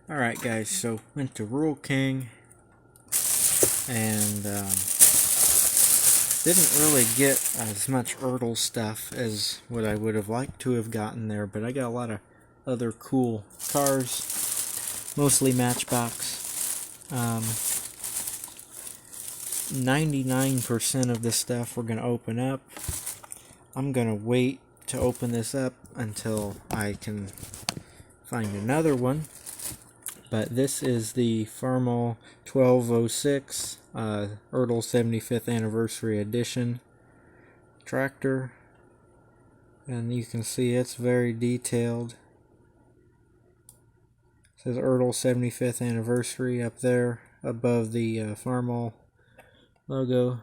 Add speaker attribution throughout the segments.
Speaker 1: Alright guys, so went to Rural King and didn't really get as much Ertl stuff as what I would have liked to have gotten there, but I got a lot of other cool cars, mostly Matchbox. 99% of this stuff we're going to open up. I'm going to wait to open this up until I can find another one. But this is the Farmall 1206 Ertl 75th Anniversary Edition tractor. And you can see it's very detailed. It says Ertl 75th Anniversary up there above the Farmall logo,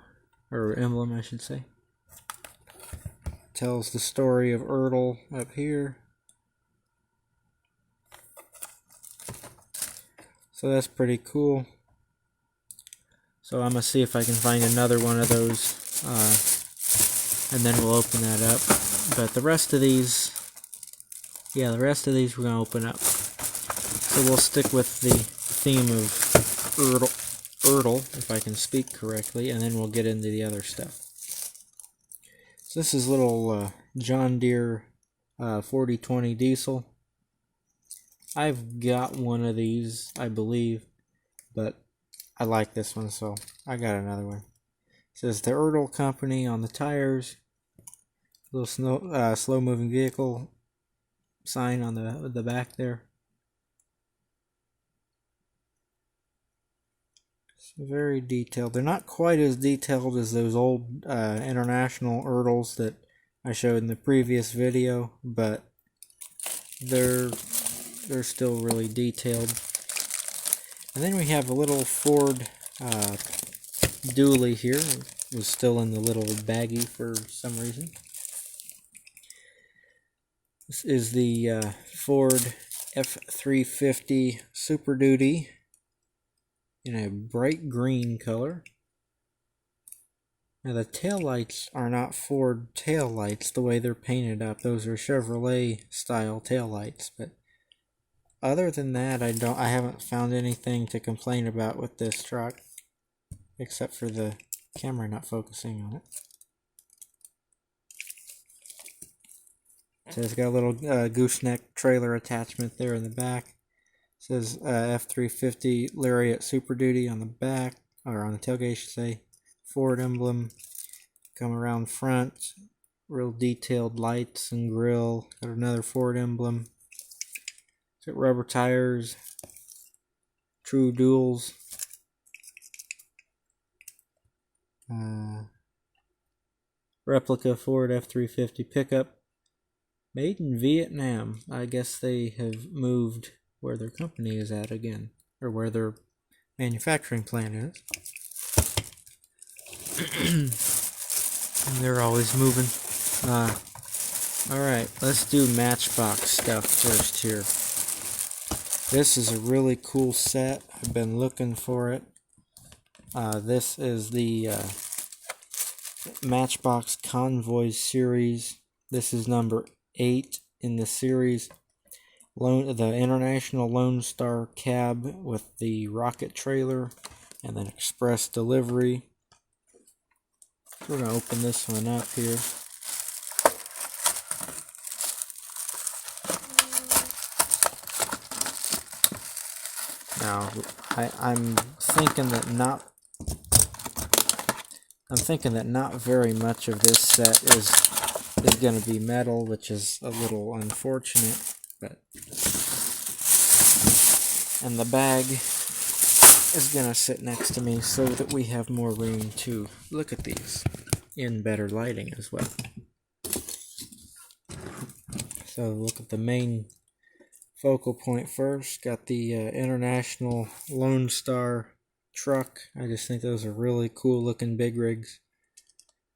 Speaker 1: or emblem I should say. Tells the story of Ertl up here. So that's pretty cool. So I'm going to see if I can find another one of those, and then we'll open that up. But the rest of these, we're going to open up. So we'll stick with the theme of Ertl, if I can speak correctly, and then we'll get into the other stuff. So this is little John Deere 4020 diesel. I've got one of these, I believe, but I like this one, so I got another one. It says the Ertl Company on the tires. Little slow moving vehicle sign on the back there. It's very detailed. They're not quite as detailed as those old international Ertls that I showed in the previous video, but they're still really detailed. And then we have a little Ford dually here. It was still in the little baggie for some reason. This is the Ford F350 Super Duty in a bright green color. Now the taillights are not Ford taillights the way they're painted up. Those are Chevrolet style taillights, but other than that, I haven't found anything to complain about with this truck, except for the camera not focusing on it. So it's got a little gooseneck trailer attachment there in the back. It says F350 Lariat Super Duty on the back, or on the tailgate I should say. Ford emblem. Come around front, real detailed lights and grille. Got another Ford emblem. Got rubber tires, true duals, replica Ford F350 pickup, made in Vietnam. I guess they have moved where their company is at again, or where their manufacturing plant is. And they're always moving. Alright, let's do Matchbox stuff first here. This is a really cool set. I've been looking for it. This is the Matchbox Convoys series. This is number 8 in the series. The International Lone Star cab with the rocket trailer and then express delivery. We're going to open this one up here. Now, I'm thinking that not very much of this set is going to be metal, which is a little unfortunate. But and the bag is going to sit next to me so that we have more room to look at these in better lighting as well. So look at the main focal point first. Got the International Lone Star truck. I just think those are really cool looking big rigs.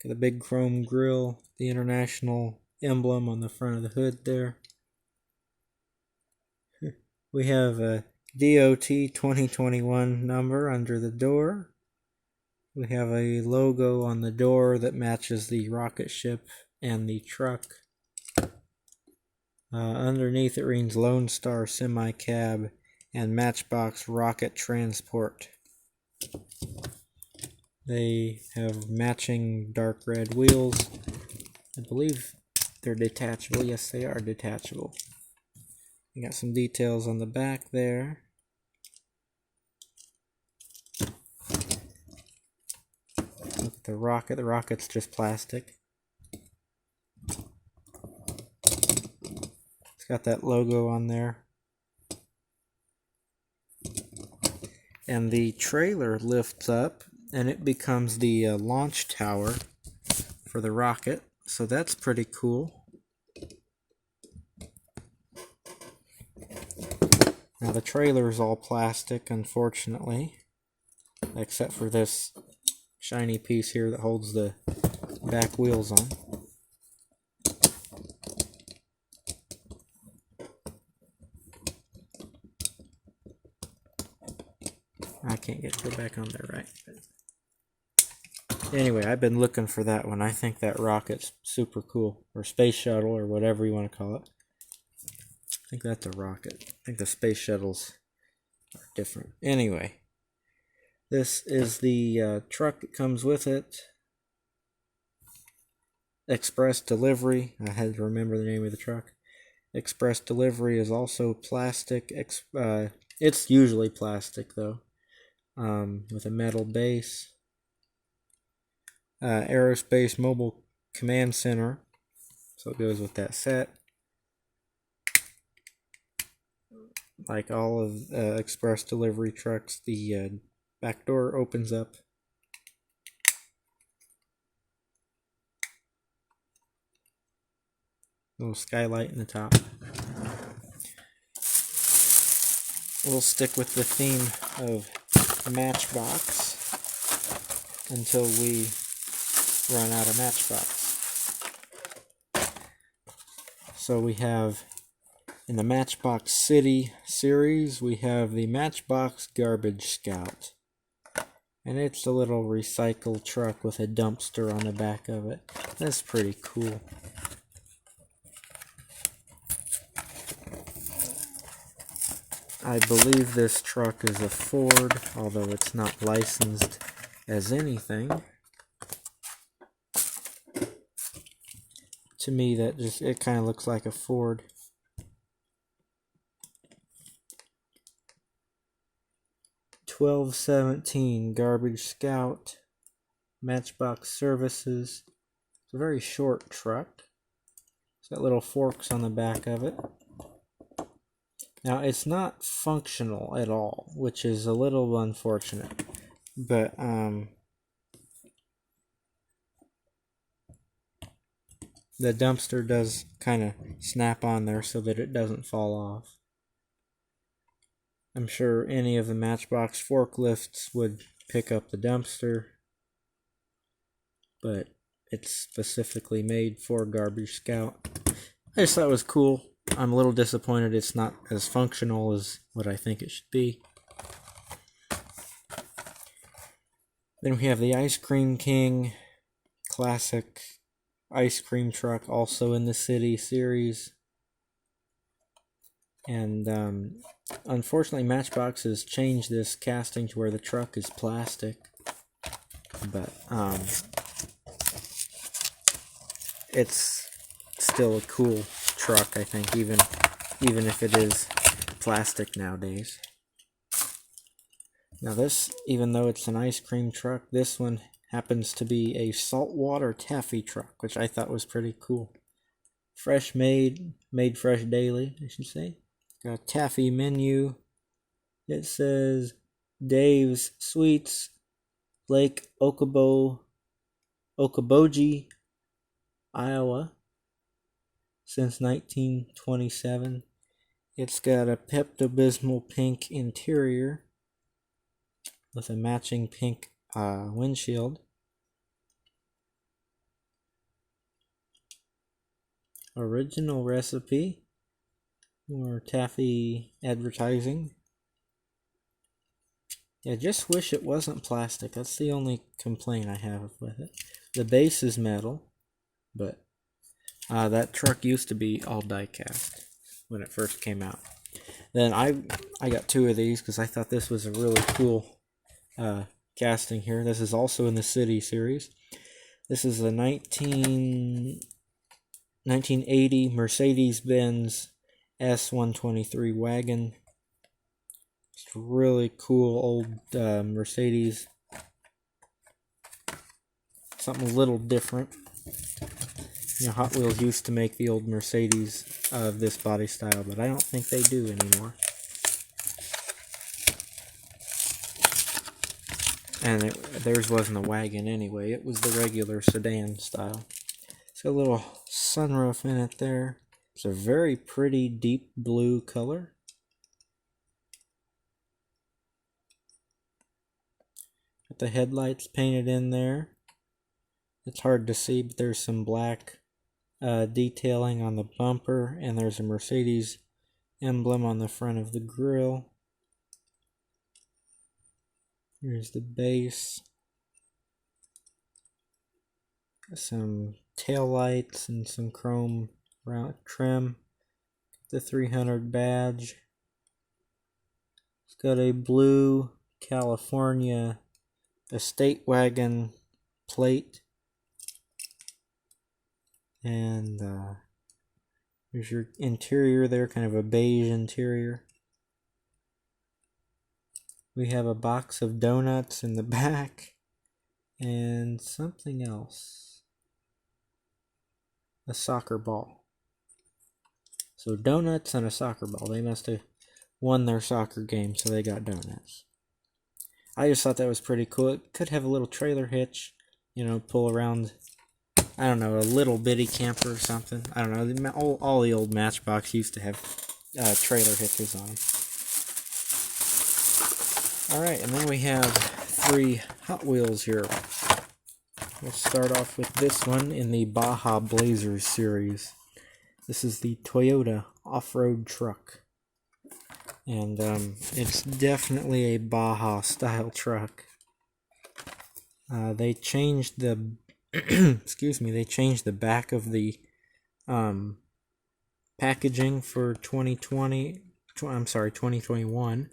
Speaker 1: Got a big chrome grille, the International emblem on the front of the hood there. We have a DOT 2021 number under the door. We have a logo on the door that matches the rocket ship and the truck. Underneath it reads Lone Star Semi Cab and Matchbox rocket transport. They have matching dark red wheels. I believe they're detachable. Yes, they are detachable. You got some details on the back there. Look at the rocket. The rocket's just plastic. It's got that logo on there. And the trailer lifts up and it becomes the launch tower for the rocket. So that's pretty cool. Now the trailer is all plastic, unfortunately, except for this shiny piece here that holds the back wheels on. I can't go back on there right. Anyway, I've been looking for that one. I think that rocket's super cool, or space shuttle, or whatever you want to call it. I think that's a rocket. I think the space shuttles are different. Anyway, this is the truck that comes with it. Express delivery. I had to remember the name of the truck. Express delivery is also plastic. It's usually plastic though, with a metal base. Aerospace Mobile Command Center, so it goes with that set. Like all of express delivery trucks, the back door opens up. Little skylight in the top. We'll stick with the theme of Matchbox until we run out of Matchbox. So we have, in the Matchbox City series, we have the Matchbox Garbage Scout. And it's a little recycle truck with a dumpster on the back of it. That's pretty cool. I believe this truck is a Ford, although it's not licensed as anything. To me, it kind of looks like a Ford. $12.17 Garbage Scout, Matchbox Services. It's a very short truck. It's got little forks on the back of it. Now, it's not functional at all, which is a little unfortunate. But, the dumpster does kind of snap on there so that it doesn't fall off. I'm sure any of the Matchbox forklifts would pick up the dumpster, but it's specifically made for Garbage Scout. I just thought it was cool. I'm a little disappointed it's not as functional as what I think it should be. Then we have the Ice Cream King classic ice cream truck, also in the City series. And unfortunately, Matchbox has changed this casting to where the truck is plastic. But it's still a cool truck, I think, even if it is plastic nowadays. Now this, even though it's an ice cream truck, this one happens to be a saltwater taffy truck, which I thought was pretty cool. Fresh made fresh daily, I should say. Got a taffy menu. It says Dave's Sweets, Lake Okoboji, Iowa, since 1927. It's got a Pepto-Bismol pink interior with a matching pink windshield. Original recipe. More taffy advertising. Yeah, just wish it wasn't plastic. That's the only complaint I have with it. The base is metal, but that truck used to be all die cast when it first came out. Then I got two of these because I thought this was a really cool casting here. This is also in the City series. This is a 1980 Mercedes-Benz S123 wagon. It's a really cool old Mercedes. Something a little different. You know, Hot Wheels used to make the old Mercedes of this body style, but I don't think they do anymore. And theirs wasn't a wagon anyway. It was the regular sedan style. It's got a little sunroof in it there. It's a very pretty deep blue color. Got the headlights painted in there. It's hard to see, but there's some black detailing on the bumper, and there's a Mercedes emblem on the front of the grille. Here's the base. Some tail lights and some chrome trim. The 300 badge. It's got a blue California estate wagon plate. And there's your interior there, kind of a beige interior. We have a box of donuts in the back and something else. A soccer ball. So donuts and a soccer ball. They must have won their soccer game, so they got donuts. I just thought that was pretty cool. It could have a little trailer hitch, you know, pull around, I don't know, a little bitty camper or something. I don't know. All the old Matchbox used to have trailer hitches on them. Alright, and then we have 3 Hot Wheels here. We'll start off with this one in the Baja Blazers series. This is the Toyota off-road truck. And it's definitely a Baja style truck. They changed the excuse me, they changed the back of the packaging for 2021.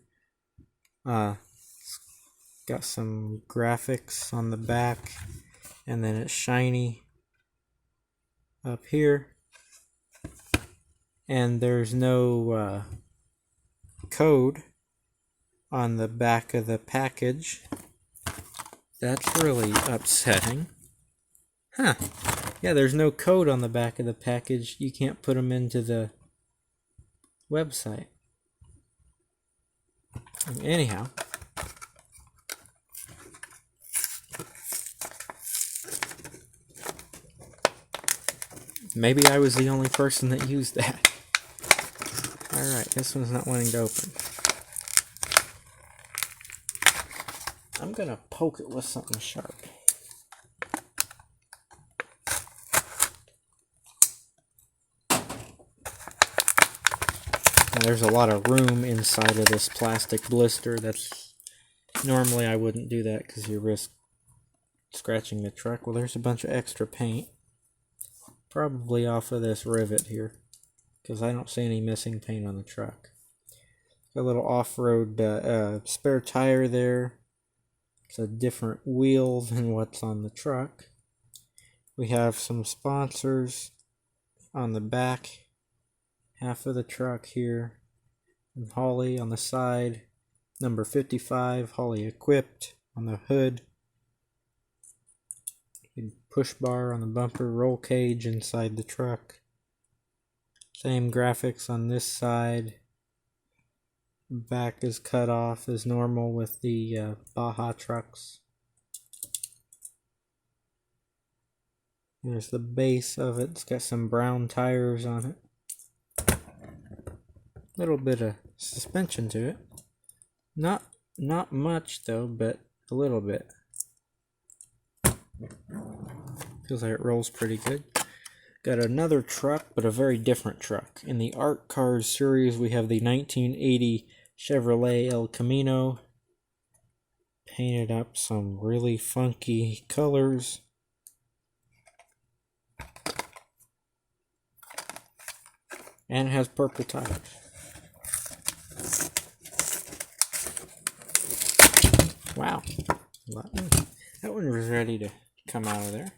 Speaker 1: Got some graphics on the back, and then it's shiny up here. And there's no code on the back of the package. That's really upsetting. Huh. Yeah, there's no code on the back of the package. You can't put them into the website. Anyhow. Maybe I was the only person that used that. Alright, this one's not wanting to open. I'm gonna poke it with something sharp. Now, there's a lot of room inside of this plastic blister. That's normally I wouldn't do that because you risk scratching the truck. Well, there's a bunch of extra paint. Probably off of this rivet here, because I don't see any missing paint on the truck. Got a little off-road spare tire there. It's a different wheel than what's on the truck. We have some sponsors on the back half of the truck here. And Holley on the side. Number 55, Holley equipped on the hood. Big push bar on the bumper, roll cage inside the truck. Same graphics on this side. Back is cut off as normal with the Baja trucks. There's the base of it. It's got some brown tires on it. Little bit of suspension to it. Not much though, but a little bit. Feels like it rolls pretty good. Got another truck, but a very different truck. In the Art Cars series, we have the 1980 Chevrolet El Camino. Painted up some really funky colors. And it has purple tires. Wow, that one was ready to come out of there.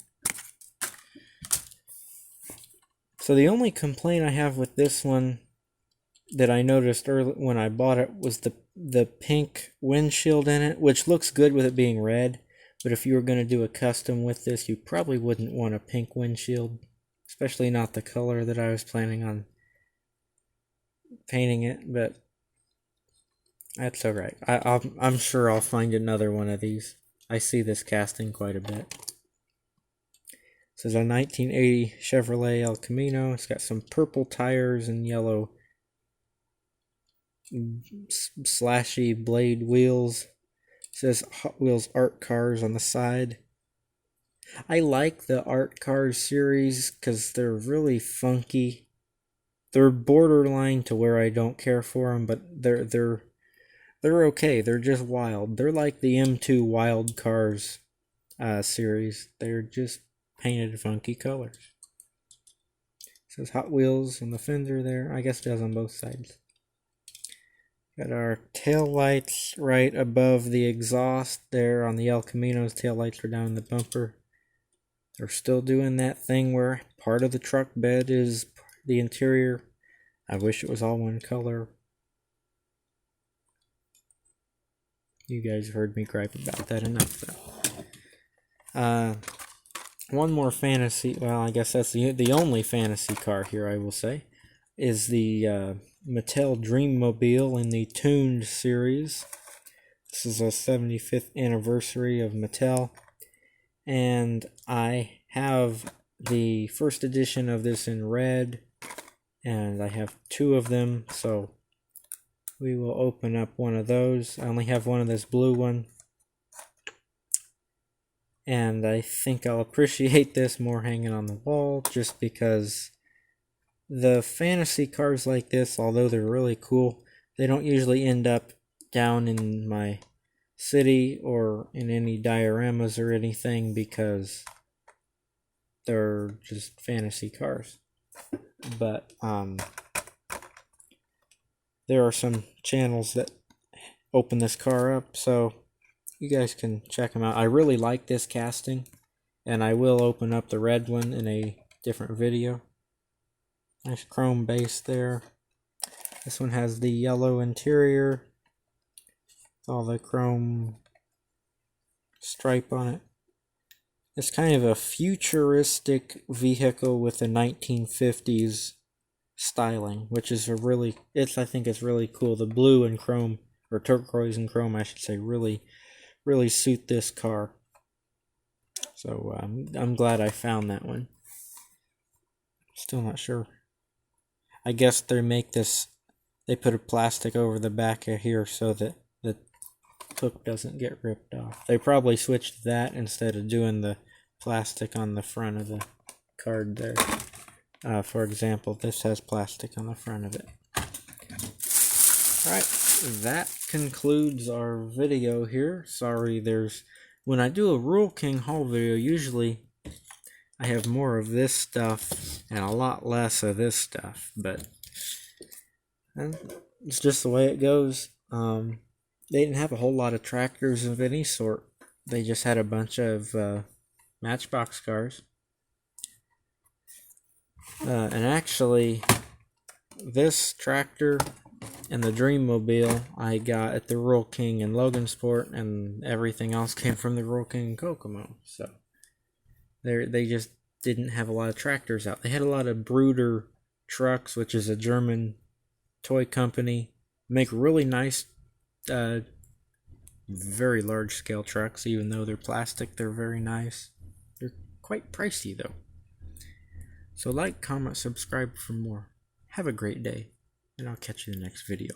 Speaker 1: So the only complaint I have with this one that I noticed early when I bought it was the pink windshield in it, which looks good with it being red. But if you were going to do a custom with this, you probably wouldn't want a pink windshield, especially not the color that I was planning on painting it. But that's alright. I'm sure I'll find another one of these. I see this casting quite a bit. This is a 1980 Chevrolet El Camino. It's got some purple tires and yellow slashy blade wheels. It says Hot Wheels Art Cars on the side. I like the Art Cars series because they're really funky. They're borderline to where I don't care for them, but they're okay. They're just wild. They're like the M2 Wild Cars series. They're just painted funky colors. It says Hot Wheels on the fender there. I guess it does on both sides. Got our tail lights right above the exhaust there on the El Camino's. Tail lights are down in the bumper. They're still doing that thing where part of the truck bed is the interior. I wish it was all one color. You guys heard me gripe about that enough, though. One more fantasy, well, I guess that's the only fantasy car here, I will say, is the Mattel Dreammobile in the Tuned series. This is a 75th anniversary of Mattel, and I have the first edition of this in red, and I have two of them, so we will open up one of those. I only have one of this blue one, and I think I'll appreciate this more hanging on the wall, just because the fantasy cars like this, although they're really cool, they don't usually end up down in my city or in any dioramas or anything because they're just fantasy cars. But there are some channels that open this car up, so you guys can check them out. I really like this casting, and I will open up the red one in a different video. Nice chrome base there. This one has the yellow interior with all the chrome stripe on it. It's kind of a futuristic vehicle with the 1950s styling, which is I think it's really cool. The blue and chrome, or turquoise and chrome, I should say, really suit this car. So I'm glad I found that one. Still not sure. I guess they put a plastic over the back of here so that the hook doesn't get ripped off. They probably switched that instead of doing the plastic on the front of the card there. For example, this has plastic on the front of it. Alright, that concludes our video here. Sorry, when I do a Rural King haul video, usually I have more of this stuff and a lot less of this stuff, but it's just the way it goes. They didn't have a whole lot of tractors of any sort. They just had a bunch of Matchbox cars. And actually, this tractor and the Dreammobile I got at the Rural King in Logansport, and everything else came from the Rural King in Kokomo. So they just didn't have a lot of tractors out. They had a lot of Bruder Trucks, which is a German toy company. Make really nice, very large scale trucks. Even though they're plastic, they're very nice. They're quite pricey though. So like, comment, subscribe for more. Have a great day, and I'll catch you in the next video.